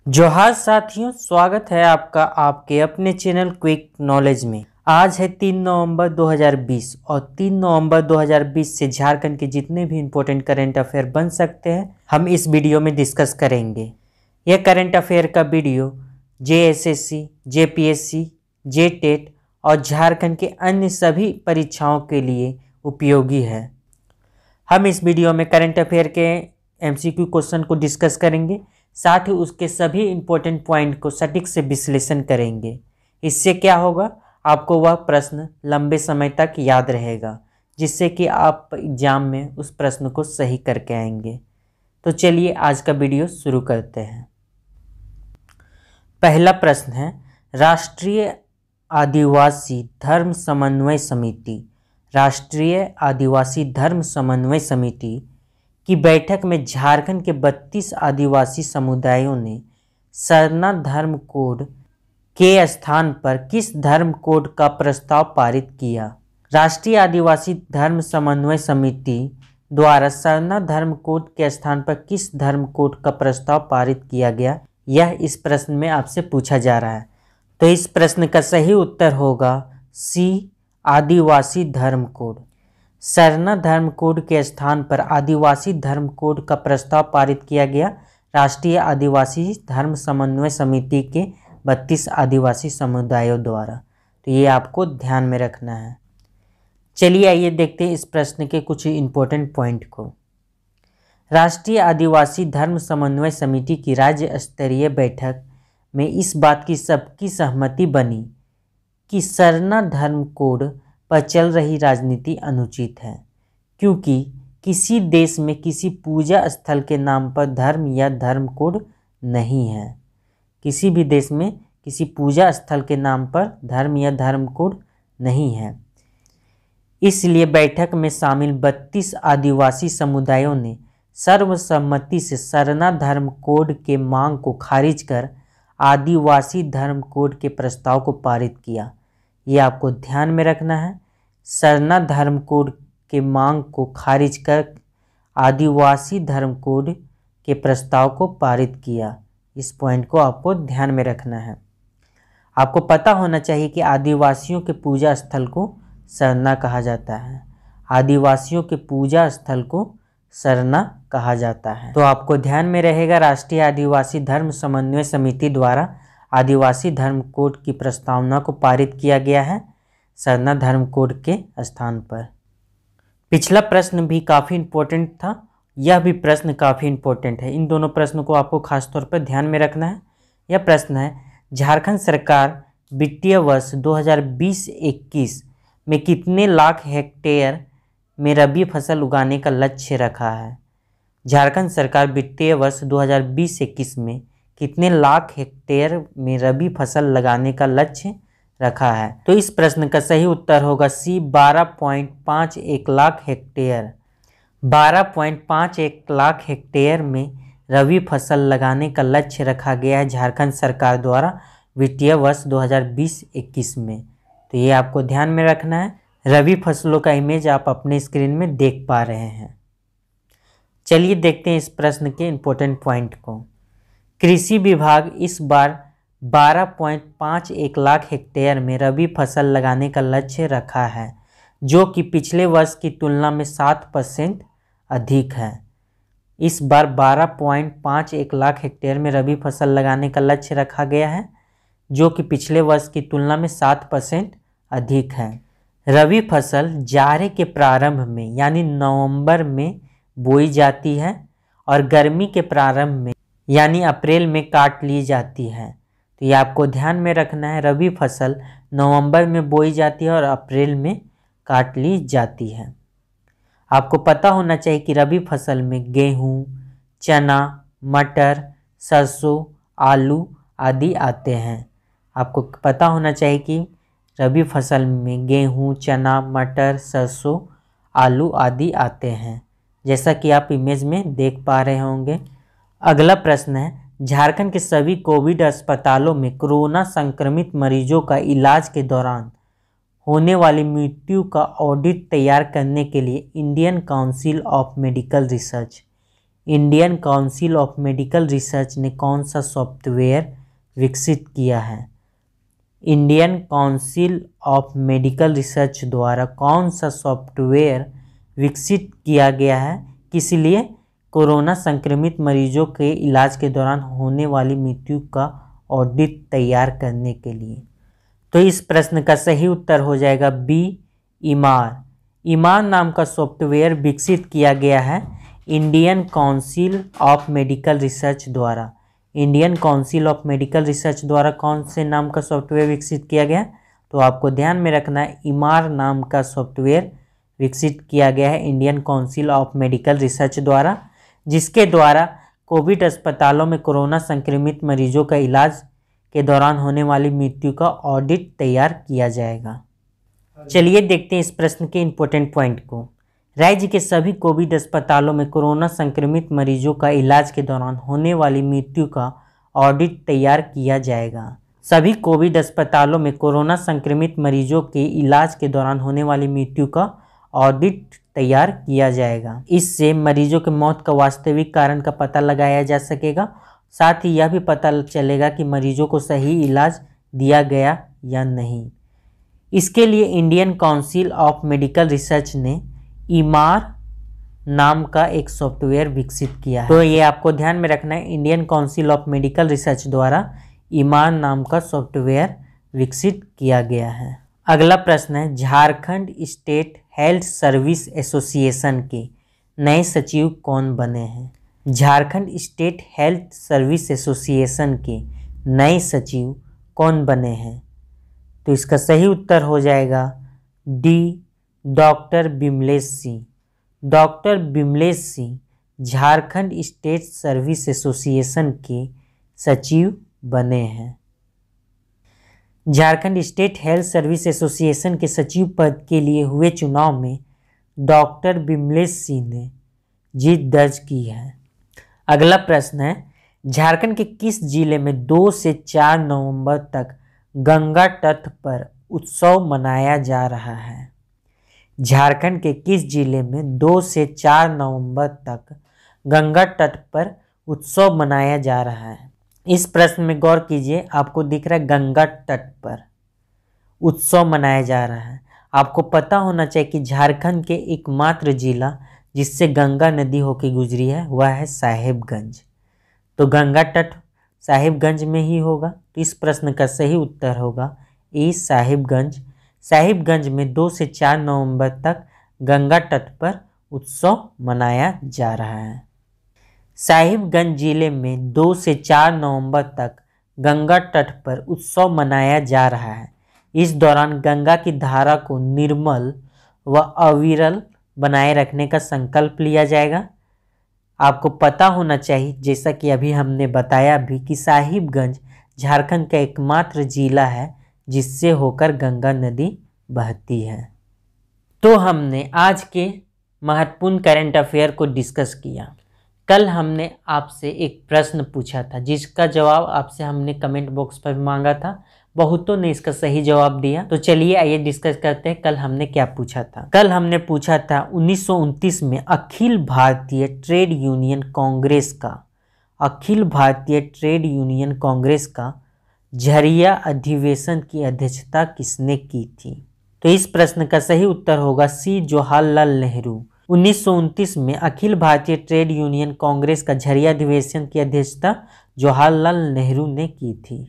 जोहार साथियों, स्वागत है आपका आपके अपने चैनल क्विक नॉलेज में। आज है 3 नवंबर 2020 और 3 नवंबर 2020 से झारखंड के जितने भी इम्पोर्टेंट करंट अफेयर बन सकते हैं हम इस वीडियो में डिस्कस करेंगे। यह करंट अफेयर का वीडियो JSSC, JPSC, JTET और झारखंड के अन्य सभी परीक्षाओं के लिए उपयोगी है। हम इस वीडियो में करंट अफेयर के MCQ क्वेश्चन को डिस्कस करेंगे, साथ ही उसके सभी इम्पोर्टेंट पॉइंट को सटीक से विश्लेषण करेंगे। इससे क्या होगा, आपको वह प्रश्न लंबे समय तक याद रहेगा, जिससे कि आप एग्जाम में उस प्रश्न को सही करके आएंगे। तो चलिए आज का वीडियो शुरू करते हैं। पहला प्रश्न है, राष्ट्रीय आदिवासी धर्म समन्वय समिति राष्ट्रीय आदिवासी धर्म समन्वय समिति की बैठक में झारखंड के 32 आदिवासी समुदायों ने सरना धर्म कोड के स्थान पर किस धर्म कोड का प्रस्ताव पारित किया। राष्ट्रीय आदिवासी धर्म समन्वय समिति द्वारा सरना धर्म कोड के स्थान पर किस धर्म कोड का प्रस्ताव पारित किया गया, यह इस प्रश्न में आपसे पूछा जा रहा है। तो इस प्रश्न का सही उत्तर होगा सी, आदिवासी धर्म कोड। सरना धर्म कोड के स्थान पर आदिवासी धर्म कोड का प्रस्ताव पारित किया गया राष्ट्रीय आदिवासी धर्म समन्वय समिति के 32 आदिवासी समुदायों द्वारा। तो ये आपको ध्यान में रखना है। चलिए आइए देखते हैं इस प्रश्न के कुछ इम्पोर्टेंट पॉइंट को। राष्ट्रीय आदिवासी धर्म समन्वय समिति की राज्य स्तरीय बैठक में इस बात की सबकी सहमति बनी कि सरना धर्म कोड पर चल रही राजनीति अनुचित है, क्योंकि किसी देश में किसी पूजा स्थल के नाम पर धर्म या धर्म कोड नहीं है। किसी भी देश में किसी पूजा स्थल के नाम पर धर्म या धर्म कोड नहीं है। इसलिए बैठक में शामिल 32 आदिवासी समुदायों ने सर्वसम्मति से सरना धर्म कोड के मांग को खारिज कर आदिवासी धर्म कोड के प्रस्ताव को पारित किया। ये आपको ध्यान में रखना है। सरना धर्म कोड के मांग को खारिज कर आदिवासी धर्म कोड के प्रस्ताव को पारित किया। इस पॉइंट को आपको ध्यान में रखना है। आपको पता होना चाहिए कि आदिवासियों के पूजा स्थल को सरना कहा जाता है। आदिवासियों के पूजा स्थल को सरना कहा जाता है। तो आपको ध्यान में रहेगा, राष्ट्रीय आदिवासी धर्म समन्वय समिति द्वारा आदिवासी धर्म कोड की प्रस्तावना को पारित किया गया है सरना धर्म कोड के स्थान पर। पिछला प्रश्न भी काफ़ी इम्पोर्टेंट था, यह भी प्रश्न काफ़ी इम्पोर्टेंट है। इन दोनों प्रश्नों को आपको खास तौर पर ध्यान में रखना है। यह प्रश्न है, झारखंड सरकार वित्तीय वर्ष 2020-21 में कितने लाख हेक्टेयर में रबी फसल उगाने का लक्ष्य रखा है। झारखंड सरकार वित्तीय वर्ष 2020-21 में कितने लाख हेक्टेयर में रबी फसल लगाने का लक्ष्य रखा है। तो इस प्रश्न का सही उत्तर होगा सी, 12.51 लाख हेक्टेयर। 12.51 लाख हेक्टेयर में रबी फसल लगाने का लक्ष्य रखा गया है झारखंड सरकार द्वारा वित्तीय वर्ष 2020-21 में। तो ये आपको ध्यान में रखना है। रबी फसलों का इमेज आप अपने स्क्रीन में देख पा रहे हैं। चलिए देखते हैं इस प्रश्न के इम्पोर्टेंट पॉइंट को। कृषि विभाग इस बार 12.51 लाख हेक्टेयर में रबी फसल लगाने का लक्ष्य रखा है, जो कि पिछले वर्ष की तुलना में 7% अधिक है। इस बार 12.51 लाख हेक्टेयर में रबी फसल लगाने का लक्ष्य रखा गया है, जो कि पिछले वर्ष की तुलना में 7% अधिक है। रबी फसल जाड़े के प्रारंभ में यानी नवंबर में बोई जाती है और गर्मी के प्रारंभ में यानी अप्रैल में काट ली जाती है। तो ये आपको ध्यान में रखना है। रबी फसल नवंबर में बोई जाती है और अप्रैल में काट ली जाती है। आपको पता होना चाहिए कि रबी फसल में गेहूँ, चना, मटर, सरसों, आलू आदि आते हैं। आपको पता होना चाहिए कि रबी फसल में गेहूँ, चना, मटर, सरसों, आलू आदि आते हैं, जैसा कि आप इमेज में देख पा रहे होंगे। अगला प्रश्न है, झारखंड के सभी कोविड अस्पतालों में कोरोना संक्रमित मरीजों का इलाज के दौरान होने वाली मृत्यु का ऑडिट तैयार करने के लिए Indian Council of Medical research Indian Council of Medical research ने कौन सा सॉफ्टवेयर विकसित किया है? Indian Council of Medical Research द्वारा कौन सा सॉफ्टवेयर विकसित किया गया है? किस लिए? कोरोना संक्रमित मरीजों के इलाज के दौरान होने वाली मृत्यु का ऑडिट तैयार करने के लिए। तो इस प्रश्न का सही उत्तर हो जाएगा बी, ईमार। ईमार नाम का सॉफ्टवेयर विकसित किया गया है Indian Council of Medical Research द्वारा। Indian Council of Medical Research द्वारा कौन से नाम का सॉफ्टवेयर विकसित किया गया? तो आपको ध्यान में रखना है, ईमार नाम का सॉफ्टवेयर विकसित किया गया है Indian Council of Medical Research द्वारा, जिसके द्वारा कोविड अस्पतालों में कोरोना संक्रमित मरीजों का इलाज के दौरान होने वाली मृत्यु का ऑडिट तैयार किया जाएगा। चलिए देखते हैं इस प्रश्न के इम्पोर्टेंट पॉइंट को। राज्य के सभी कोविड अस्पतालों में कोरोना संक्रमित मरीजों का इलाज के दौरान होने वाली मृत्यु का ऑडिट तैयार किया जाएगा। सभी कोविड अस्पतालों में कोरोना संक्रमित मरीजों के इलाज के दौरान होने वाली मृत्यु का ऑडिट तैयार किया जाएगा। इससे मरीजों की मौत का वास्तविक कारण का पता लगाया जा सकेगा, साथ ही यह भी पता चलेगा कि मरीजों को सही इलाज दिया गया या नहीं। इसके लिए Indian Council of Medical research ने ईमार नाम का एक सॉफ्टवेयर विकसित किया है। तो ये आपको ध्यान में रखना है, Indian Council of Medical Research द्वारा ईमार नाम का सॉफ्टवेयर विकसित किया गया है। अगला प्रश्न है, Jharkhand state health service association के नए सचिव कौन बने हैं? Jharkhand state health service association के नए सचिव कौन बने हैं? तो इसका सही उत्तर हो जाएगा D, doctor Bimlesh Singh. Doctor Bimlesh Singh Jharkhand state service association के सचिव बने हैं। Jharkhand state health service association के सचिव पद के लिए हुए चुनाव में डॉक्टर बिमलेश सिंह ने जीत दर्ज की है। अगला प्रश्न है, झारखंड के किस जिले में 2 से 4 नवंबर तक गंगा तट पर उत्सव मनाया जा रहा है? झारखंड के किस जिले में 2 से 4 नवंबर तक गंगा तट पर उत्सव मनाया जा रहा है? इस प्रश्न में गौर कीजिए, आपको दिख रहा है गंगा तट पर उत्सव मनाया जा रहा है। आपको पता होना चाहिए कि झारखंड के एकमात्र जिला जिससे गंगा नदी होकर गुजरी है वह है साहिबगंज। तो गंगा तट साहिबगंज में ही होगा। तो इस प्रश्न का सही उत्तर होगा ए, साहिबगंज। साहिबगंज में 2 से 4 नवंबर तक गंगा तट पर उत्सव मनाया जा रहा है। साहिबगंज जिले में 2 से 4 नवंबर तक गंगा तट पर उत्सव मनाया जा रहा है। इस दौरान गंगा की धारा को निर्मल व अविरल बनाए रखने का संकल्प लिया जाएगा। आपको पता होना चाहिए, जैसा कि अभी हमने बताया भी, कि साहिबगंज झारखंड का एकमात्र जिला है जिससे होकर गंगा नदी बहती है। तो हमने आज के महत्वपूर्ण करंट अफेयर को डिस्कस किया। कल हमने आपसे एक प्रश्न पूछा था जिसका जवाब आपसे हमने कमेंट बॉक्स पर मांगा था। बहुतों ने इसका सही जवाब दिया। तो चलिए आइए डिस्कस करते हैं कल हमने क्या पूछा था। कल हमने पूछा था 1929 में अखिल भारतीय ट्रेड यूनियन कांग्रेस का झरिया अधिवेशन की अध्यक्षता किसने की थी? तो इस प्रश्न का सही उत्तर होगा सी, जवाहरलाल नेहरू। 1929 में अखिल भारतीय ट्रेड यूनियन कांग्रेस का झरिया अधिवेशन की अध्यक्षता जवाहरलाल नेहरू ने की थी।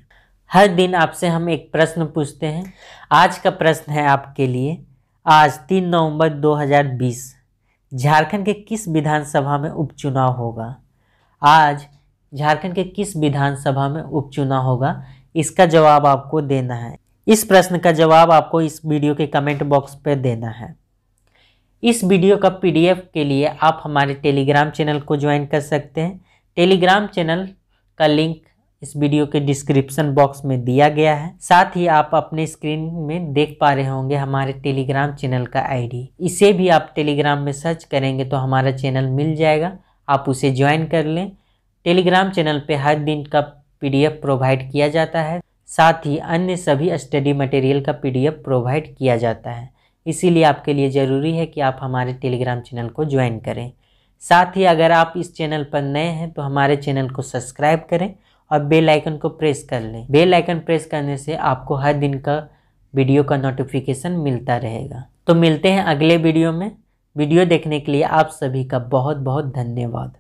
हर दिन आपसे हम एक प्रश्न पूछते हैं। आज का प्रश्न है आपके लिए, आज 3 नवंबर 2020 झारखंड के किस विधानसभा में उपचुनाव होगा? आज झारखंड के किस विधानसभा में उपचुनाव होगा, इसका जवाब आपको देना है। इस प्रश्न का जवाब आपको इस वीडियो के कमेंट बॉक्स पर देना है। इस वीडियो का PDF के लिए आप हमारे टेलीग्राम चैनल को ज्वाइन कर सकते हैं। टेलीग्राम चैनल का लिंक इस वीडियो के डिस्क्रिप्शन बॉक्स में दिया गया है। साथ ही आप अपने स्क्रीन में देख पा रहे होंगे हमारे टेलीग्राम चैनल का ID। इसे भी आप टेलीग्राम में सर्च करेंगे तो हमारा चैनल मिल जाएगा, आप उसे ज्वाइन कर लें। टेलीग्राम चैनल पे हर दिन का PDF प्रोवाइड किया जाता है, साथ ही अन्य सभी स्टडी मटेरियल का PDF प्रोवाइड किया जाता है। इसीलिए आपके लिए ज़रूरी है कि आप हमारे टेलीग्राम चैनल को ज्वाइन करें। साथ ही अगर आप इस चैनल पर नए हैं तो हमारे चैनल को सब्सक्राइब करें और बेल आइकन को प्रेस कर लें। बेल आइकन प्रेस करने से आपको हर दिन का वीडियो का नोटिफिकेशन मिलता रहेगा। तो मिलते हैं अगले वीडियो में। वीडियो देखने के लिए आप सभी का बहुत बहुत धन्यवाद।